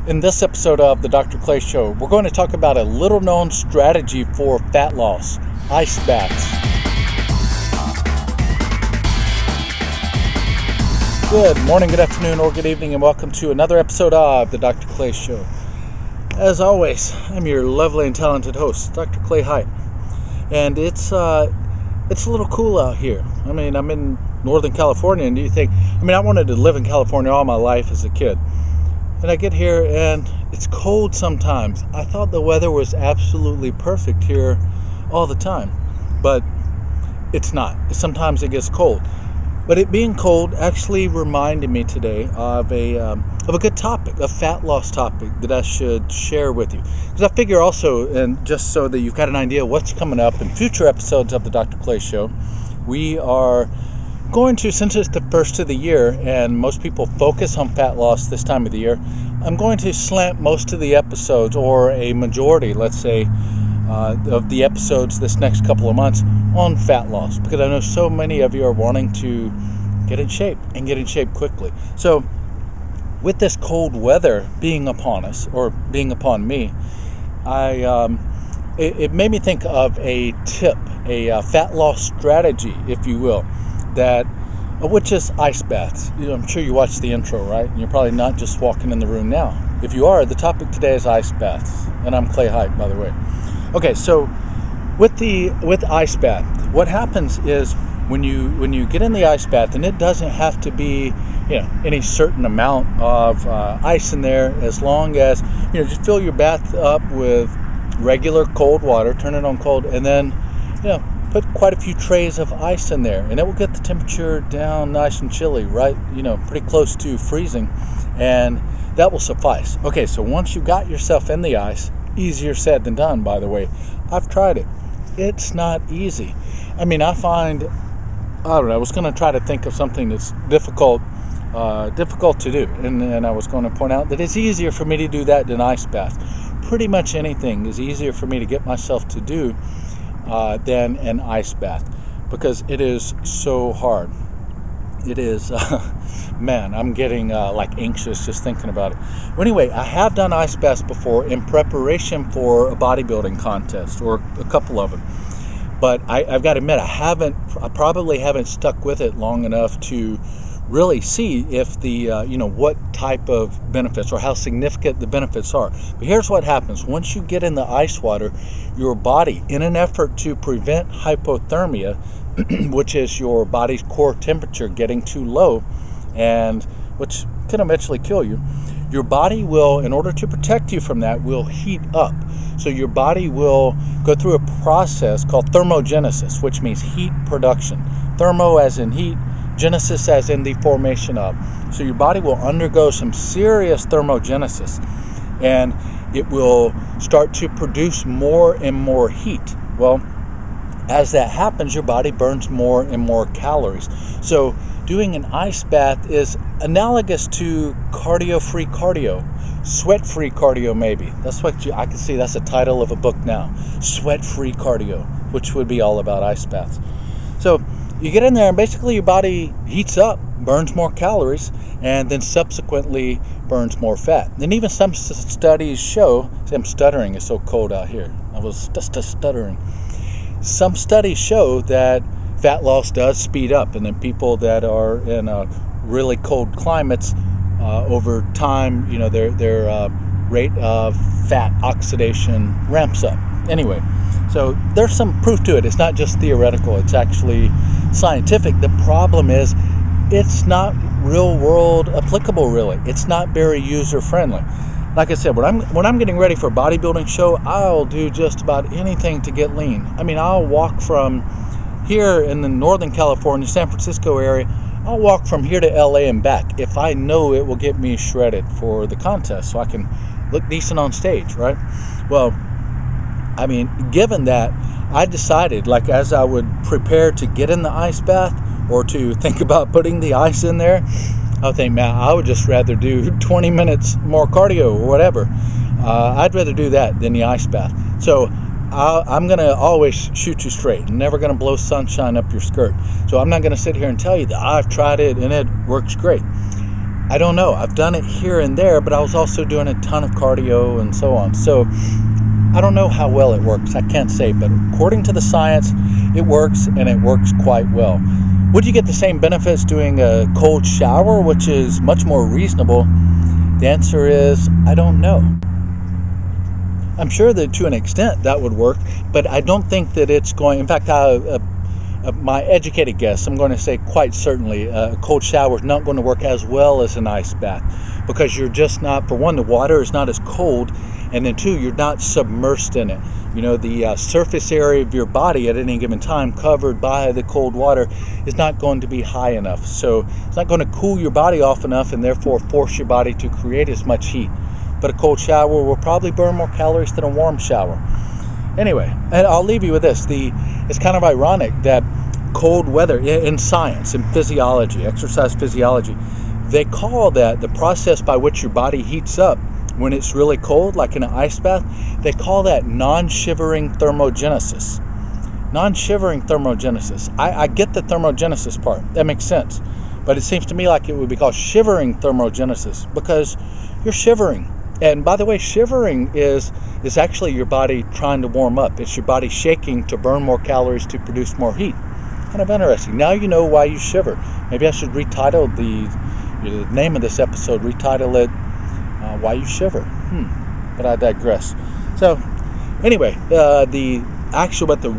In this episode of the Dr. Clay Show, we're going to talk about a little-known strategy for fat loss: ice baths. Good morning, good afternoon, or good evening, and welcome to another episode of the Dr. Clay Show. As always, I'm your lovely and talented host, Dr. Clay Height, and it's a little cool out here. I mean, I'm in Northern California, and I wanted to live in California all my life as a kid. And I get here and it's cold sometimes. I thought the weather was absolutely perfect here all the time, but it's not. Sometimes it gets cold. But it being cold actually reminded me today of a good topic, a fat loss topic that I should share with you. Because I figure also, and just so that you've got an idea of what's coming up in future episodes of the Dr. Clay Show, we are going to, since it's the first of the year and most people focus on fat loss this time of the year, I'm going to slant most of the episodes, or a majority, let's say, of the episodes this next couple of months on fat loss, because I know so many of you are wanting to get in shape and get in shape quickly. So with this cold weather being upon us, or being upon me, it made me think of a tip, a fat loss strategy, if you will, which is ice baths. I'm sure you watched the intro, right? And you're probably not just walking in the room now. If you are, the topic today is ice baths, and I'm Clay Height, by the way. Okay, so with ice bath, what happens is when you get in the ice bath, and it doesn't have to be any certain amount of ice in there, as long as just fill your bath up with regular cold water, turn it on cold, and then put quite a few trays of ice in there, and it will get the temperature down nice and chilly, right? Pretty close to freezing, and that will suffice. Okay, so once you got yourself in the ice, easier said than done, by the way. I've tried it. It's not easy. I was going to try to think of something that's difficult to do, and I was going to point out that it's easier for me to do that than ice bath. Pretty much anything is easier for me to get myself to do than an ice bath, because it is so hard. It is, man, I'm getting anxious just thinking about it. Well, anyway, I have done ice baths before in preparation for a bodybuilding contest, or a couple of them. But I've got to admit, I probably haven't stuck with it long enough to really see if the, what type of benefits or how significant the benefits are. But here's what happens. Once you get in the ice water, your body, in an effort to prevent hypothermia, which is your body's core temperature getting too low, and which can eventually kill you, your body will, in order to protect you from that, will heat up. So your body will go through a process called thermogenesis, which means heat production. Thermo as in heat, genesis as in the formation of. So your body will undergo some serious thermogenesis, and it will start to produce more and more heat. Well, as that happens, your body burns more and more calories. So doing an ice bath is analogous to cardio-free cardio, sweat-free cardio maybe. That's what I can see. That's the title of a book now, Sweat-Free Cardio, which would be all about ice baths. So you get in there and basically your body heats up, burns more calories, and then subsequently burns more fat. And even some studies show, I'm stuttering, it's so cold out here. I was just stuttering. Some studies show that fat loss does speed up, and then people that are in really cold climates, over time, their rate of fat oxidation ramps up. Anyway, so there's some proof to it. It's not just theoretical, it's actually scientific. The problem is it's not real world applicable, really. It's not very user friendly. Like I said, when I'm getting ready for a bodybuilding show, I'll do just about anything to get lean. I'll walk from here in the Northern California, San Francisco area, I'll walk from here to LA and back if I know it will get me shredded for the contest, so I can look decent on stage, right? Well, given that, I decided, as I would prepare to get in the ice bath or to think about putting the ice in there, I think, man, I would just rather do 20 minutes more cardio or whatever. I'd rather do that than the ice bath. So I'm going to always shoot you straight. I'm never going to blow sunshine up your skirt. So I'm not going to sit here and tell you that I've tried it and it works great. I don't know. I've done it here and there, but I was also doing a ton of cardio and so on. So I don't know how well it works. I can't say, but according to the science, it works, and it works quite well. Would you get the same benefits doing a cold shower, which is much more reasonable? The answer is, I don't know. I'm sure that to an extent that would work, but I don't think that it's going. In fact, my educated guess, I'm going to say quite certainly a cold shower is not going to work as well as an ice bath, because you're just not, for one, the water is not as cold, and then two, you're not submersed in it. You know, the surface area of your body at any given time covered by the cold water is not going to be high enough. So it's not going to cool your body off enough and therefore force your body to create as much heat. But a cold shower will probably burn more calories than a warm shower. Anyway, and I'll leave you with this. It's kind of ironic that cold weather, in science, in physiology, exercise physiology, they call that the process by which your body heats up when it's really cold, like in an ice bath, they call that non-shivering thermogenesis. Non-shivering thermogenesis. I get the thermogenesis part. That makes sense. But it seems to me like it would be called shivering thermogenesis because you're shivering. And by the way, shivering is actually your body trying to warm up. It's your body shaking to burn more calories to produce more heat. Kind of interesting. Now you know why you shiver. Maybe I should retitle the name of this episode, retitle it Why You Shiver. But I digress. So anyway, the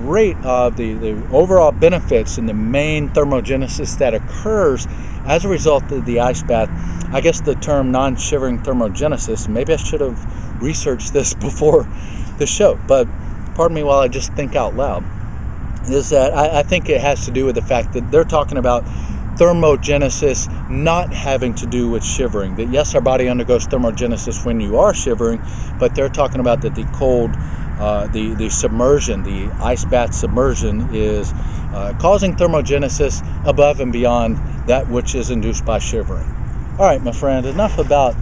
rate of the overall benefits and the main thermogenesis that occurs as a result of the ice bath, I guess the term non-shivering thermogenesis, maybe I should have researched this before the show, but pardon me while I just think out loud, is that I think it has to do with the fact that they're talking about thermogenesis not having to do with shivering. That yes, our body undergoes thermogenesis when you are shivering, but they're talking about that the cold, the submersion, the ice bath submersion is causing thermogenesis above and beyond that which is induced by shivering. All right, my friend, enough about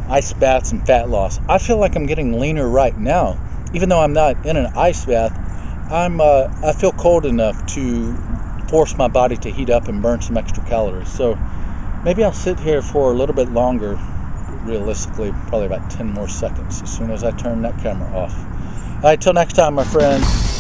ice baths and fat loss. I feel like I'm getting leaner right now. Even though I'm not in an ice bath, I feel cold enough to force my body to heat up and burn some extra calories. So maybe I'll sit here for a little bit longer, realistically, probably about 10 more seconds as soon as I turn that camera off. All right, till next time, my friends.